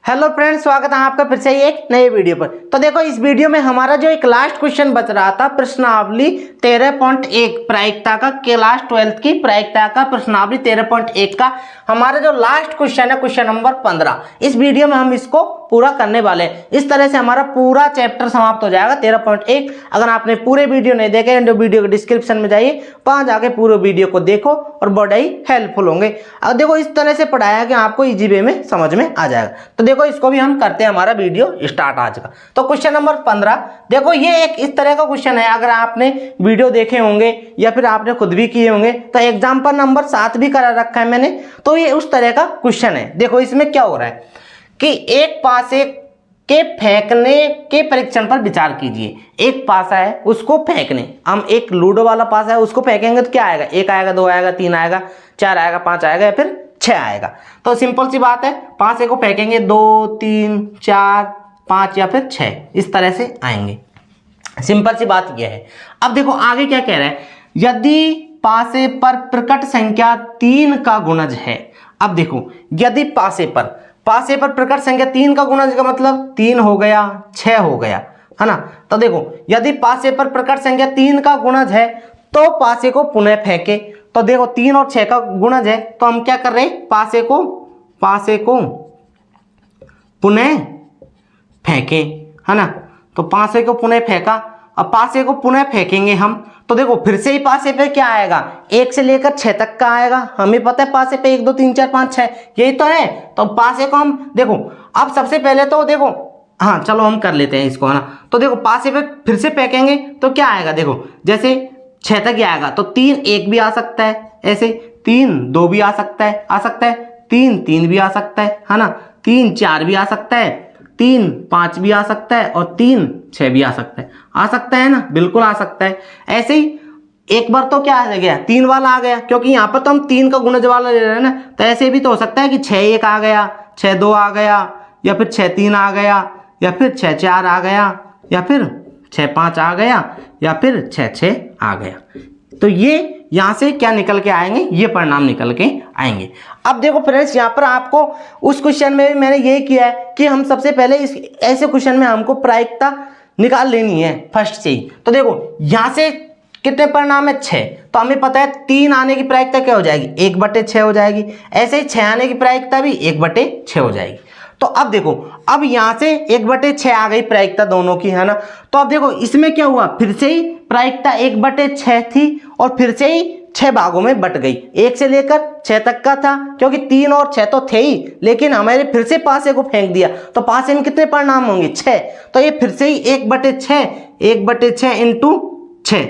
Hello friends, स्वागत है आपका फिर से एक नए वीडियो पर। तो देखो, इस वीडियो में हमारा जो एक लास्ट क्वेश्चन बच रहा था प्रश्नावली 13.1 प्रायिकता का, क्लास 12 की प्रायिकता का प्रश्नावली 13.1 का हमारा जो लास्ट क्वेश्चन है, क्वेश्चन नंबर 15, इस वीडियो में हम इसको पूरा करने वाले हैं। इस तरह से हमारा पूरा चैप्टर समाप्त हो जाएगा 13.1। अगर आपने पूरे वीडियो नहीं देखे तो वीडियो के डिस्क्रिप्शन में जाइए, वहां जाके पूरे वीडियो को देखो और बड़ा ही हेल्पफुल होंगे। अब देखो, इस तरह से पढ़ाया कि आपको इजी वे में समझ में आ जाएगा। तो देखो, इसको भी हम करते हैं हमारा वीडियो स्टार्ट आज का। तो क्वेश्चन नंबर 15, देखो ये एक इस तरह का क्वेश्चन है। अगर आपने वीडियो देखे होंगे या फिर आपने खुद भी किए होंगे तो एग्जाम्पल नंबर 7 भी करा रखा है मैंने। तो ये उस तरह का क्वेश्चन है। देखो इसमें क्या हो रहा है कि एक पासे के फेंकने के परीक्षण पर विचार कीजिए। एक पासा है, उसको फेंकने, हम एक लूडो वाला पासा है उसको फेंकेंगे तो क्या आएगा? 1 आएगा, 2 आएगा, 3 आएगा, 4 आएगा, 5 आएगा या फिर 6 आएगा। तो सिंपल सी बात है, पासे को फेंकेंगे 2, 3, 4, 5 या फिर 6, इस तरह से आएंगे। सिंपल सी बात यह है। अब देखो आगे क्या कह रहा है, यदि पासे पर प्रकट संख्या 3 का गुणज है। अब देखो, यदि पासे पर प्रकट संख्या 3 का गुणज का मतलब 3 हो गया, 6 हो गया, है ना। तो देखो, यदि पासे पर प्रकट संख्या 3 का गुणज है तो पासे को पुनः फेंके। तो देखो 3 और 6 का गुणज है, तो हम क्या कर रहे हैं, पासे को पुनः फेंके, है ना। तो पासे को पुनः फेंका। अब पासे को पुनः फेंकेंगे हम, तो देखो फिर से ही पासे पे क्या आएगा, 1 से लेकर 6 तक का आएगा। हमें पता है पासे पे 1, 2, 3, 4, 5, 6 यही तो है। तो पासे को हम देखो, अब सबसे पहले तो देखो, हाँ चलो हम कर लेते हैं इसको, है ना। तो देखो पासे पे फिर से फेंकेंगे तो क्या आएगा, देखो जैसे 6 तक ही आएगा तो 3 1 भी आ सकता है, ऐसे 3 2 भी आ सकता है, 3 3 भी आ सकता है ना, 3 4 भी आ सकता है, 3 5 भी आ सकता है और 3 6 भी आ सकता है ना, बिल्कुल आ सकता है। ऐसे ही एक बार तो क्या आ गया, 3 वाला आ गया, क्योंकि यहाँ पर तो हम 3 का गुणज वाला ले रहे हैं ना। तो ऐसे भी तो हो सकता है कि 6 1 आ गया, 6 2 आ गया, या फिर 6 3 आ गया, या फिर 6 4 आ गया, या फिर 6 5 आ गया, या फिर 6 6 आ गया। तो ये यहाँ से क्या निकल के आएंगे, ये परिणाम निकल के आएंगे। अब देखो फ्रेंड्स, यहाँ पर आपको उस क्वेश्चन में भी मैंने यही किया है कि हम सबसे पहले इस ऐसे क्वेश्चन में हमको प्रायिकता निकाल लेनी है फर्स्ट से ही। तो देखो यहाँ से कितने परिणाम है, 6। तो हमें पता है 3 आने की प्रायिकता क्या हो जाएगी, 1/6 हो जाएगी। ऐसे ही 6 आने की प्रायिकता भी 1/6 हो जाएगी। तो अब देखो, अब यहाँ से 1/6 आ गई प्रायिकता दोनों की, है ना। तो अब देखो इसमें क्या हुआ, फिर से ही प्रायिकता 1/6 थी और फिर से ही 6 भागों में बट गई। 1 से लेकर 6 तक का था, क्योंकि 3 और 6 तो थे ही, लेकिन हमारे फिर से पासे को फेंक दिया तो पासे में कितने परिणाम होंगे, 6। तो ये फिर से ही 1/6 इंटू 6,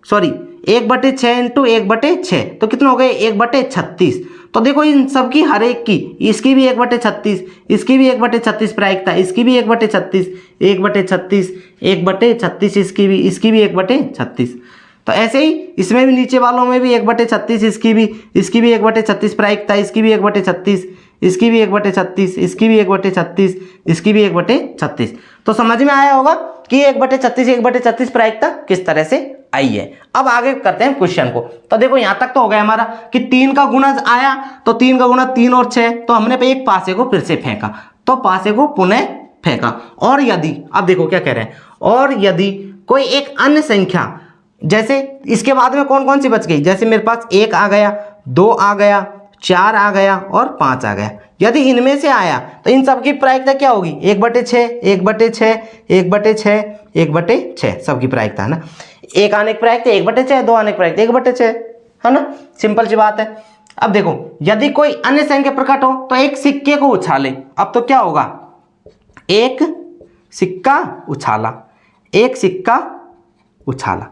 सॉरी 1/6 इंटू 1/6, तो कितना हो गए, 1/36। तो देखो इन सब की हर एक की, इसकी भी 1/36, इसकी भी 1/36 प्रायिकता, इसकी भी 1/36, 1/36, 1/36, इसकी भी 1/36। तो ऐसे ही इसमें भी नीचे वालों में भी 1/36, इसकी भी 1/36 प्रायिकता, इसकी भी 1/36, इसकी भी 1/36, इसकी भी 1/36, इसकी भी 1/36। तो समझ में आया होगा कि 1/36 1/36 प्रायिकता किस तरह से आई है। अब आगे करते हैं क्वेश्चन को। तो देखो यहाँ तक तो हो गया हमारा कि 3 का गुणज आया, तो 3 का गुणज 3 और 6, तो हमने पे एक पासे को फिर से फेंका, तो पासे को पुनः फेंका। और यदि, अब देखो क्या कह रहे हैं, और यदि कोई एक अन्य संख्या, जैसे इसके बाद में कौन कौन सी बच गई, जैसे मेरे पास 1 आ गया, 2 आ गया, 4 आ गया और 5 आ गया। यदि इनमें से आया तो इन सब की प्रायिकता क्या होगी, 1/6 1/6 1/6 1/6 सबकी प्रायिकता, है ना। 1 आने की प्रायिकता 1/6, 2 आने की प्रायिकता 1/6, है ना, सिंपल सी बात है। अब देखो, यदि कोई अन्य संख्या प्रकट हो तो एक सिक्के को उछाले। अब तो क्या होगा, एक सिक्का उछाला, एक सिक्का उछाला।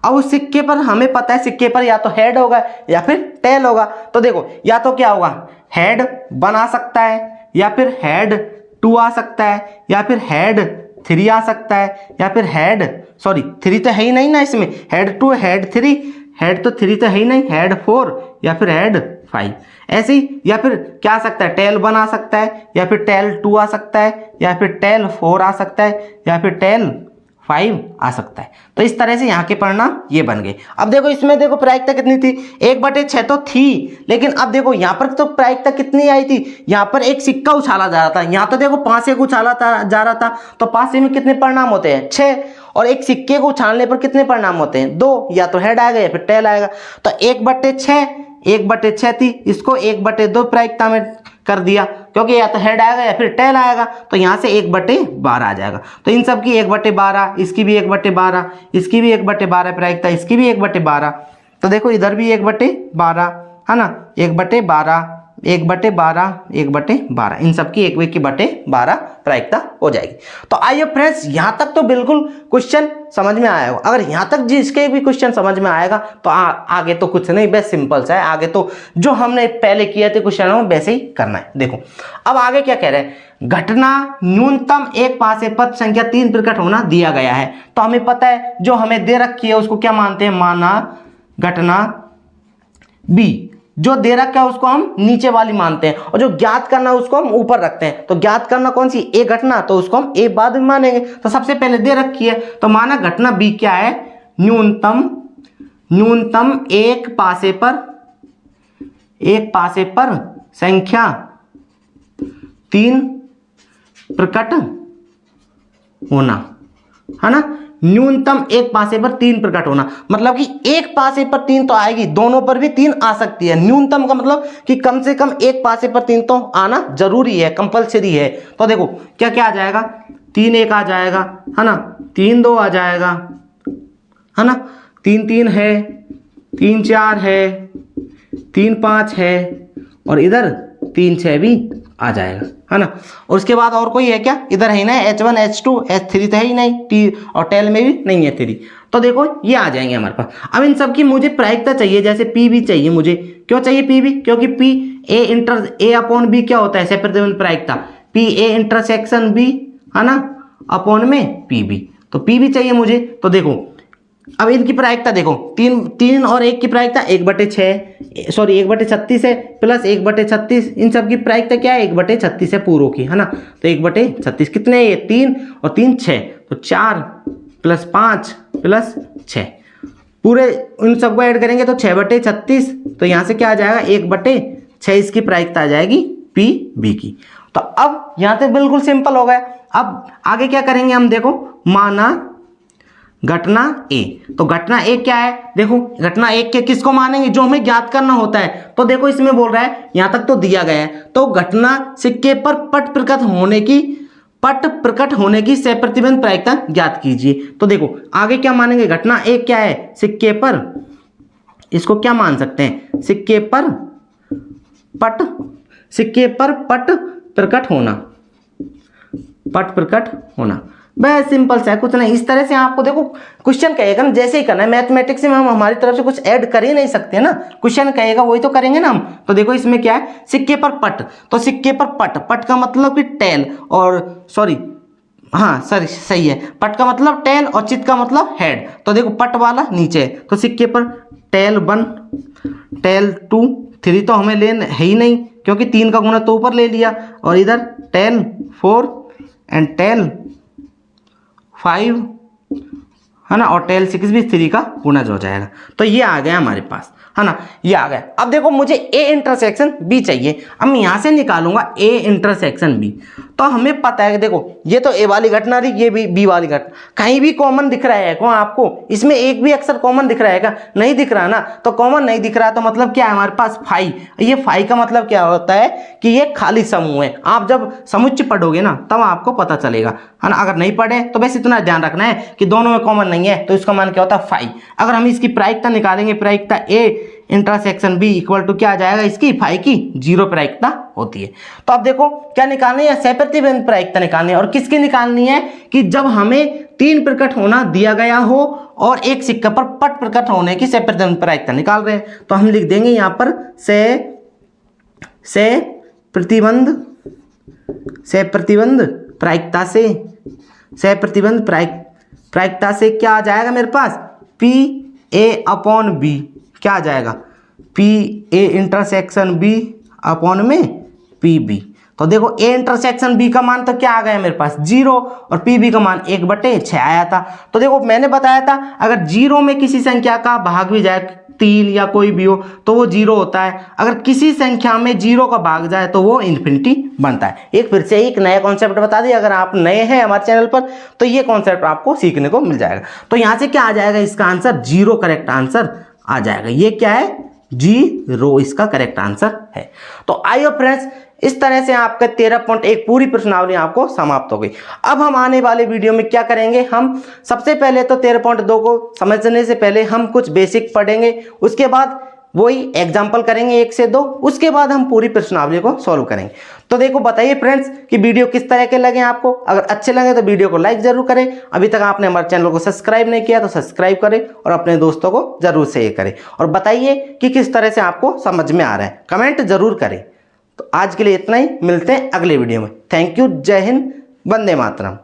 अब उस सिक्के पर हमें पता है, सिक्के पर या तो हेड होगा या फिर टेल होगा। तो देखो या तो क्या होगा, हेड 1 आ सकता है, या फिर हेड 2 आ सकता है, या फिर हेड 3 आ सकता है, या फिर हेड, सॉरी 3 तो है ही नहीं ना इसमें, हेड 2 हेड 3, हेड तो 3 तो है ही नहीं, हेड 4 या फिर हेड 5। ऐसे ही, या फिर क्या आ सकता है, टेल 1 आ सकता है, या फिर टेल 2 आ सकता है, या फिर टेल 4 आ सकता है, या फिर टेल 5 आ सकता है। तो इस तरह से यहाँ के परिणाम ये बन गए। अब देखो इसमें देखो प्रायिकता कितनी थी, 1/6 तो थी, लेकिन अब देखो यहाँ पर तो प्रायिकता कितनी आई थी, यहाँ पर एक सिक्का उछाला जा रहा था, यहाँ तो देखो 5 एक उछाला जा रहा था, तो 5 में कितने परिणाम होते हैं 6, और एक सिक्के को उछालने पर कितने परिणाम होते हैं 2, या तो हेड आएगा या फिर टेल आएगा। तो 1/6 थी, इसको 1/2 प्रायिकता में कर दिया, क्योंकि या तो हेड आएगा या फिर टेल आएगा, तो यहाँ से 1/12 आ जाएगा। तो इन सब की 1/12, इसकी भी 1/12, इसकी भी 1/12 प्रायिकता, इसकी भी 1/12, तो देखो इधर भी 1/12 है ना, 1/12, 1/12, 1/12, इन सब की 1/12 प्रायिकता हो जाएगी। तो आइए फ्रेंड्स, यहाँ तक तो बिल्कुल क्वेश्चन समझ में आया होगा। अगर यहाँ तक जिसके भी क्वेश्चन समझ में आएगा तो आगे तो कुछ नहीं, बेस्ट सिंपल सा है। आगे तो जो हमने पहले किए थे क्वेश्चन वैसे ही करना है। देखो अब आगे क्या कह रहे हैं, घटना न्यूनतम एक पासे पद संख्या 3 प्रकट होना दिया गया है। तो हमें पता है जो हमें दे रखी है उसको क्या मानते हैं, माना घटना बी, जो दे रखा है उसको हम नीचे वाली मानते हैं, और जो ज्ञात करना है उसको हम ऊपर रखते हैं। तो ज्ञात करना कौन सी, ए घटना, तो उसको हम ए बाद में मानेंगे। तो सबसे पहले दे रखी है, तो माना घटना बी क्या है, न्यूनतम एक पासे पर संख्या 3 प्रकट होना, है ना। न्यूनतम एक पासे पर 3 प्रकट होना, मतलब कि एक पासे पर 3 तो आएगी, दोनों पर भी 3 आ सकती है। न्यूनतम का मतलब कि कम से कम एक पासे पर 3 तो आना जरूरी है, कंपलसरी है। तो देखो क्या क्या आ जाएगा, 3 1 आ जाएगा, है ना, 3 2 आ जाएगा, है ना, 3 3 है, 3 4 है, 3 5 है, और इधर 3 6 भी आ जाएगा, है ना। और उसके बाद और कोई है क्या, इधर है ना H1 H2 H3 तो है ही नहीं, टी और टेल में भी नहीं है 3। तो देखो ये आ जाएंगे हमारे पास। अब इन सब की मुझे प्रायिकता चाहिए, जैसे पी भी चाहिए मुझे। क्यों चाहिए पी भी, क्योंकि पी ए अपॉन बी क्या होता है, सेपरेबल प्रायिकता, पी ए इंटरसेक्शन बी, है ना, अपॉन में पी बी, तो पी भी चाहिए मुझे। तो देखो अब इनकी प्रायिकता देखो, 3 और 1 की प्रायिकता 1/6, सॉरी 1/36 है, प्लस 1/36, इन सब की प्रायिकता क्या है 1/36 है पूरों की, है ना। तो 1/36 कितने है, ये 3 और 3 6, तो 4 + 5 + 6, पूरे इन सबको ऐड करेंगे तो 6/36, तो यहाँ से क्या आ जाएगा 1/6, इसकी प्रायिकता आ जाएगी पी बी की। तो अब यहाँ से बिल्कुल सिंपल हो गया। अब आगे क्या करेंगे हम, देखो माना घटना ए, तो घटना ए क्या है, देखो घटना ए के किसको मानेंगे, जो हमें ज्ञात करना होता है। तो देखो इसमें बोल रहा है, यहां तक तो दिया गया है, तो घटना सिक्के पर पट प्रकट होने की सप्रतिबंध प्रायिकता ज्ञात कीजिए। तो देखो आगे क्या मानेंगे, घटना ए क्या है, सिक्के पर, इसको क्या मान सकते हैं, सिक्के पर पट प्रकट होना, बस सिंपल सा है, कुछ नहीं। इस तरह से आपको देखो क्वेश्चन कहेगा ना, जैसे ही करना है। मैथमेटिक्स में हम हमारी तरफ से कुछ ऐड कर ही नहीं सकते ना, क्वेश्चन कहेगा वही तो करेंगे ना हम। तो देखो इसमें क्या है, सिक्के पर पट, तो सिक्के पर पट का मतलब कि टेल, और सॉरी हाँ सर सही है, पट का मतलब टेल और चित का मतलब हेड। तो देखो पट वाला नीचे, तो सिक्के पर टेल 1 टेल 2 3 तो हमें लेना है ही नहीं, क्योंकि 3 का गुना तो ऊपर ले लिया, और इधर टेल 4 एंड टेल 5, है ना, और टेल 6 भी 3 का गुणज हो जाएगा। तो ये आ गया हमारे पास, है ना, ये आ गया। अब देखो मुझे ए इंटरसेक्शन बी चाहिए, अब मैं यहाँ से निकालूंगा ए इंटरसेक्शन बी। तो हमें पता है कि देखो ये तो ए वाली घटना रही, ये भी बी वाली घटना, कहीं भी कॉमन दिख रहा है कौन आपको, इसमें एक भी अक्षर कॉमन दिख रहा है क्या, नहीं दिख रहा ना। तो कॉमन नहीं दिख रहा तो मतलब क्या है हमारे पास फाई। ये फाई का मतलब क्या होता है कि ये खाली समूह है। आप जब समुच्चय पढ़ोगे ना तब आपको पता चलेगा, है ना। अगर नहीं पढ़े तो बस इतना ध्यान रखना है कि दोनों में कॉमन नहीं है, तो इसका मान क्या होता है फाई। अगर हम इसकी प्रायिकता निकालेंगे, प्रायिकता A intersection B equal to क्या आ जाएगा, इसकी फाई की 0 प्रायिकता होती है। तो अब देखो क्या निकालनी है, सप्रतिबंध प्रायिकता निकालनी है। और किसकी निकालनी है, कि जब हमें 3 प्रकट होना दिया गया हो और एक सिक्का पर पट प्रकट होने की सप्रतिबंध प्रायिकता निकाल रहे हैं। तो हम लिख देंगे यहाँ पर सप्रतिबंध प्रायिकता से क्या आ जाएगा मेरे पास, पी ए अपॉन बी क्या आ जाएगा, P A intersection B upon में पी बी। तो देखो ए इंटरसेक्शन बी का मान तो क्या आ गया मेरे पास 0 और पी बी का मान 1/6 आया था। तो देखो मैंने बताया था अगर 0 में किसी संख्या का भाग भी जाए 3 या कोई भी हो तो वो 0 होता है, अगर किसी संख्या में 0 का भाग जाए तो वो इन्फिनिटी बनता है। एक फिर से एक नया कॉन्सेप्ट बता दिया, अगर आप नए हैं हमारे चैनल पर तो ये कॉन्सेप्ट आपको सीखने को मिल जाएगा। तो यहाँ से क्या आ जाएगा, इसका आंसर 0 करेक्ट आंसर आ जाएगा। ये क्या है, 0 इसका करेक्ट आंसर है। तो आइए फ्रेंड्स, इस तरह से आपका 13.1 पूरी प्रश्नावली आपको समाप्त हो गई। अब हम आने वाले वीडियो में क्या करेंगे, हम सबसे पहले तो 13.2 को समझने से पहले हम कुछ बेसिक पढ़ेंगे, उसके बाद वही एग्जाम्पल करेंगे 1 से 2, उसके बाद हम पूरी प्रश्नावली को सॉल्व करेंगे। तो देखो बताइए फ्रेंड्स कि वीडियो किस तरह के लगे आपको। अगर अच्छे लगे तो वीडियो को लाइक जरूर करें, अभी तक आपने हमारे चैनल को सब्सक्राइब नहीं किया तो सब्सक्राइब करें और अपने दोस्तों को जरूर शेयर करें, और बताइए कि किस तरह से आपको समझ में आ रहा है, कमेंट जरूर करें। तो आज के लिए इतना ही, मिलते हैं अगले वीडियो में। थैंक यू, जय हिंद, वंदे मातरम।